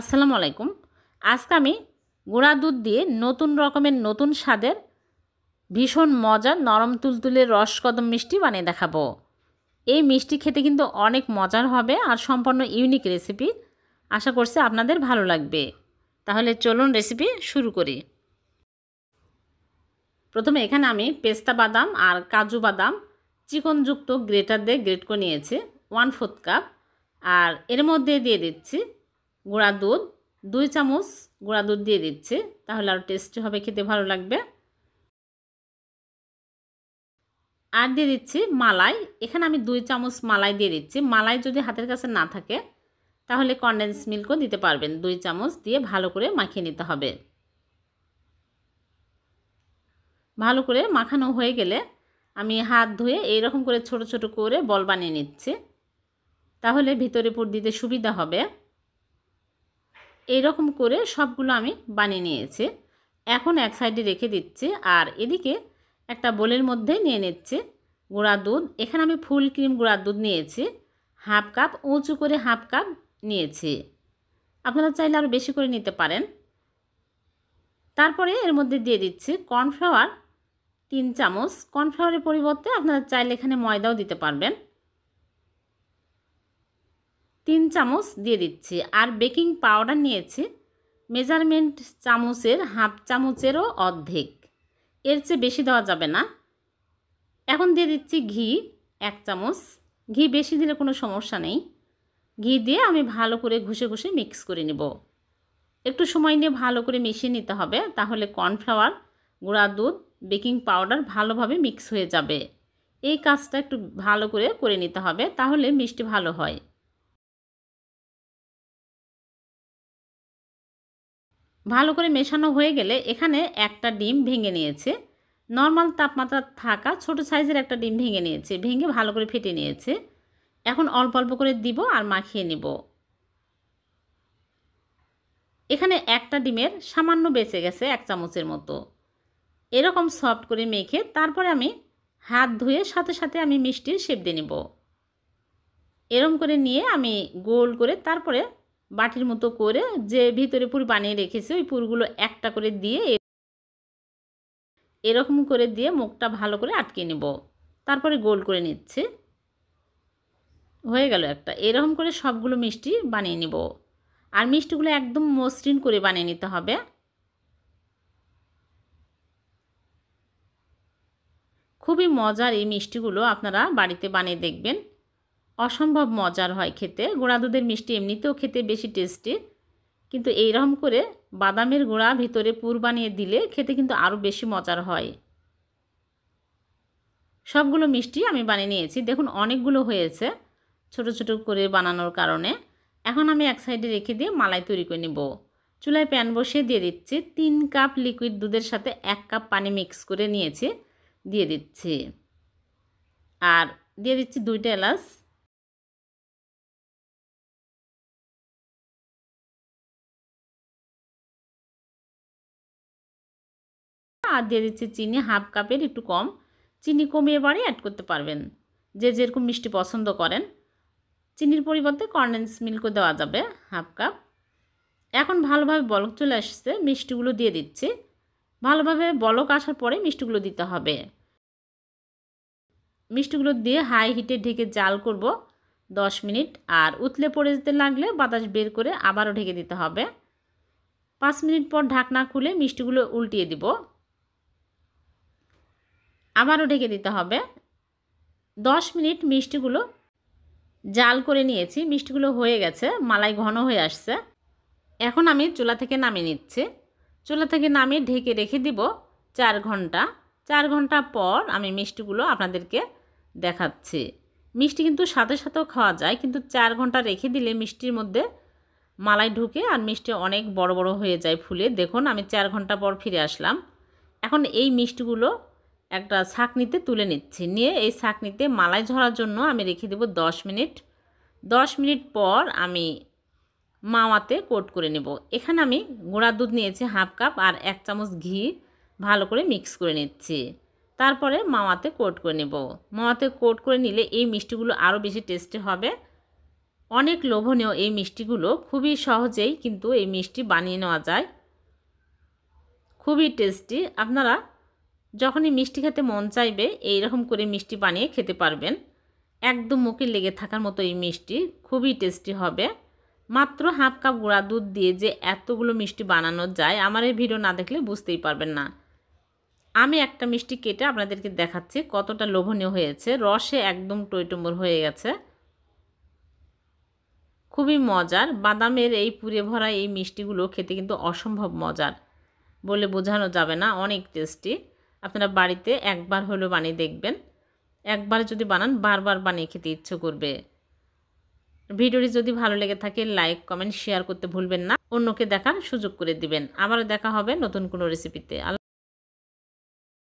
আসসালামু আলাইকুম। আজকে আমি গুঁড়া দুধ দিয়ে নতুন রকমের নতুন স্বাদের ভীষণ মজার নরম তুলতুলে রসকদম মিষ্টি বানিয়ে দেখাবো। এই মিষ্টি খেতে কিন্তু অনেক মজার হবে আর সম্পূর্ণ ইউনিক রেসিপি। আশা করছি আপনাদের ভালো লাগবে। তাহলে চলুন রেসিপি শুরু করি। প্রথমে এখানে আমি পেস্তা বাদাম আর কাজু বাদাম চিকনযুক্ত গ্রেটার দিয়ে গ্রেট করে নিয়েছি 1/4 কাপ। আর এর মধ্যে দিয়ে দিচ্ছি গুঁড়া দুধ 2 চামচ গুঁড়া দুধ দিয়ে দিচ্ছি, তাহলে আরও টেস্টি হবে, খেতে ভালো লাগবে। আর দিয়ে দিচ্ছি মালাই। এখানে আমি 2 চামচ মালাই দিয়ে দিচ্ছি। মালাই যদি হাতের কাছে না থাকে তাহলে কনডেন্স মিল্কও দিতে পারবেন। 2 চামচ দিয়ে ভালো করে মাখিয়ে নিতে হবে। ভালো করে মাখানো হয়ে গেলে আমি হাত ধুয়ে এইরকম করে ছোট ছোট করে বল বানিয়ে নিচ্ছি, তাহলে ভিতরে পুর দিতে সুবিধা হবে। এইরকম করে সবগুলো আমি বানিয়ে নিয়েছি। এখন এক সাইডে রেখে দিচ্ছি আর এদিকে একটা বোলের মধ্যে নিয়ে নিচ্ছি গুঁড়া দুধ। এখানে আমি ফুল ক্রিম গুঁড়া দুধ নিয়েছি 1/2 কাপ, উঁচু করে 1/2 কাপ নিয়েছি। আপনারা চাইলে আরও বেশি করে নিতে পারেন। তারপরে এর মধ্যে দিয়ে দিচ্ছি কর্নফ্লাওয়ার 3 চামচ। কর্নফ্লাওয়ারের পরিবর্তে আপনারা চাইলে এখানে ময়দাও দিতে পারবেন। 3 চামচ দিয়ে দিচ্ছি। আর বেকিং পাউডার নিয়েছি মেজারমেন্ট চামচের 1/2 চামচেরও অর্ধেক, এর চেয়ে বেশি দেওয়া যাবে না। এখন দিয়ে দিচ্ছি ঘি 1 চামচ। ঘি বেশি দিলে কোনো সমস্যা নেই। ঘি দিয়ে আমি ভালো করে ঘষে ঘষে মিক্স করে নেব। একটু সময় নিয়ে ভালো করে মিশিয়ে নিতে হবে, তাহলে কর্নফ্লাওয়ার গুঁড়া দুধ বেকিং পাউডার ভালোভাবে মিক্স হয়ে যাবে। এই কাজটা একটু ভালো করে নিতে হবে, তাহলে মিষ্টি ভালো হয়। ভালো করে মেশানো হয়ে গেলে এখানে একটা ডিম ভেঙে নিয়েছে। নর্মাল তাপমাত্রা থাকা ছোট সাইজের একটা ডিম ভেঙে নিয়েছে, ভেঙে ভালো করে ফেটে নিয়েছে। এখন অল্প অল্প করে দিব আর মাখিয়ে নেব। এখানে একটা ডিমের সামান্য বেঁচে গেছে 1 চামচের মতো। এরকম সফট করে মেখে তারপরে আমি হাত ধুয়ে সাথে সাথে আমি মিষ্টির শেপ দিয়ে নেব। এরকম করে নিয়ে আমি গোল করে তারপরে বাটির মতো করে যে ভিতরে পুর বানিয়ে রেখেছি ওই পুরগুলো একটা করে দিয়ে এরকম করে দিয়ে মুখটা ভালো করে আটকে নেব। তারপরে গোল করে নিচ্ছি। হয়ে গেল একটা। এরকম করে সবগুলো মিষ্টি বানিয়ে নেব। আর মিষ্টিগুলো একদম মসৃণ করে বানিয়ে নিতে হবে। খুবই মজার এই মিষ্টিগুলো, আপনারা বাড়িতে বানিয়ে দেখবেন। অসম্ভব মজার হয় খেতে। গুঁড়া দুধের মিষ্টি এমনিতেও খেতে বেশি টেস্টি, কিন্তু এইরকম করে বাদামের গুঁড়া ভিতরে পুর বানিয়ে দিলে খেতে কিন্তু আরও বেশি মজার হয়। সবগুলো মিষ্টি আমি বানিয়ে নিয়েছি। দেখুন অনেকগুলো হয়েছে ছোট ছোট করে বানানোর কারণে। এখন আমি এক সাইডে রেখে দিয়ে মালাই তৈরি করে নেব। চুলায় প্যান বসিয়ে দিয়ে দিচ্ছি 3 কাপ লিকুইড দুধের সাথে 1 কাপ পানি মিক্স করে নিয়েছি, দিয়ে দিচ্ছি। আর দিয়ে দিচ্ছি 2টা এলাচ। আর দিয়ে দিচ্ছি চিনি 1/2 কাপের একটু কম। চিনি কমিয়ে বাড়িয়ে অ্যাড করতে পারবেন, যে যেরকম মিষ্টি পছন্দ করেন। চিনির পরিবর্তে কনডেন্স মিল্কও দেওয়া যাবে 1/2 কাপ। এখন ভালোভাবে বলক চলে আসছে, মিষ্টিগুলো দিয়ে দিচ্ছি। ভালোভাবে বলক আসার পরে মিষ্টিগুলো দিতে হবে। মিষ্টিগুলো দিয়ে হাই হিটে ঢেকে জাল করব 10 মিনিট। আর উতলে পড়ে যেতে লাগলে বাতাস বের করে আবারও ঢেকে দিতে হবে। 5 মিনিট পর ঢাকনা খুলে মিষ্টিগুলো উল্টিয়ে দিব। আবারও ঢেকে দিতে হবে। 10 মিনিট মিষ্টিগুলো জাল করে নিয়েছি। মিষ্টিগুলো হয়ে গেছে, মালাই ঘন হয়ে আসছে। এখন আমি চুলা থেকে নামিয়ে নিচ্ছি। চুলা থেকে নামিয়ে ঢেকে রেখে দিব 4 ঘন্টা। 4 ঘন্টা পর আমি মিষ্টিগুলো আপনাদেরকে দেখাচ্ছি। মিষ্টি কিন্তু সাথে সাথেও খাওয়া যায়, কিন্তু 4 ঘন্টা রেখে দিলে মিষ্টির মধ্যে মালাই ঢুকে আর মিষ্টি অনেক বড় বড় হয়ে যায় ফুলে। দেখুন আমি 4 ঘন্টা পর ফিরে আসলাম। এখন এই মিষ্টিগুলো একটা ছাঁকনিতে তুলে নিচ্ছি। নিয়ে এই ছাঁকনিতে মালাই ঝরার জন্য আমি রেখে দেব 10 মিনিট। 10 মিনিট পর আমি মাওয়াতে কোট করে নেব। এখানে আমি গুঁড়া দুধ নিয়েছি 1/2 কাপ আর 1 চামচ ঘি ভালো করে মিক্স করে নিচ্ছি। তারপরে মাওয়াতে কোট করে নেব। মাওয়াতে কোট করে নিলে এই মিষ্টিগুলো আরও বেশি টেস্টি হবে। অনেক লোভনীয় এই মিষ্টিগুলো, খুবই সহজেই কিন্তু এই মিষ্টি বানিয়ে নেওয়া যায়, খুবই টেস্টি। আপনারা যখনই মিষ্টি খেতে মন চাইবে এই রকম করে মিষ্টি বানিয়ে খেতে পারবেন। একদম মুখে লেগে থাকার মতো এই মিষ্টি, খুবই টেস্টি হবে। মাত্র হাফ কাপ গুঁড়া দুধ দিয়ে যে এতগুলো মিষ্টি বানানো যায়, আমার এই ভিডিও না দেখলে বুঝতেই পারবেন না। আমি একটা মিষ্টি কেটে আপনাদেরকে দেখাচ্ছি কতটা লোভনীয় হয়েছে, রসে একদম টইটুম্বর হয়ে গেছে, খুবই মজার। বাদামের এই পুরে ভরা এই মিষ্টিগুলো খেতে কিন্তু অসম্ভব মজার, বলে বোঝানো যাবে না, অনেক টেস্টি। আপনারা বাড়িতে একবার হলেও বানিয়ে দেখবেন, একবার যদি বানান বারবার বানিয়ে খেতে ইচ্ছে করবে। ভিডিওটি যদি ভালো লেগে থাকে লাইক কমেন্ট শেয়ার করতে ভুলবেন না, অন্যকে দেখার সুযোগ করে দিবেন। আবারও দেখা হবে নতুন কোনো রেসিপিতে।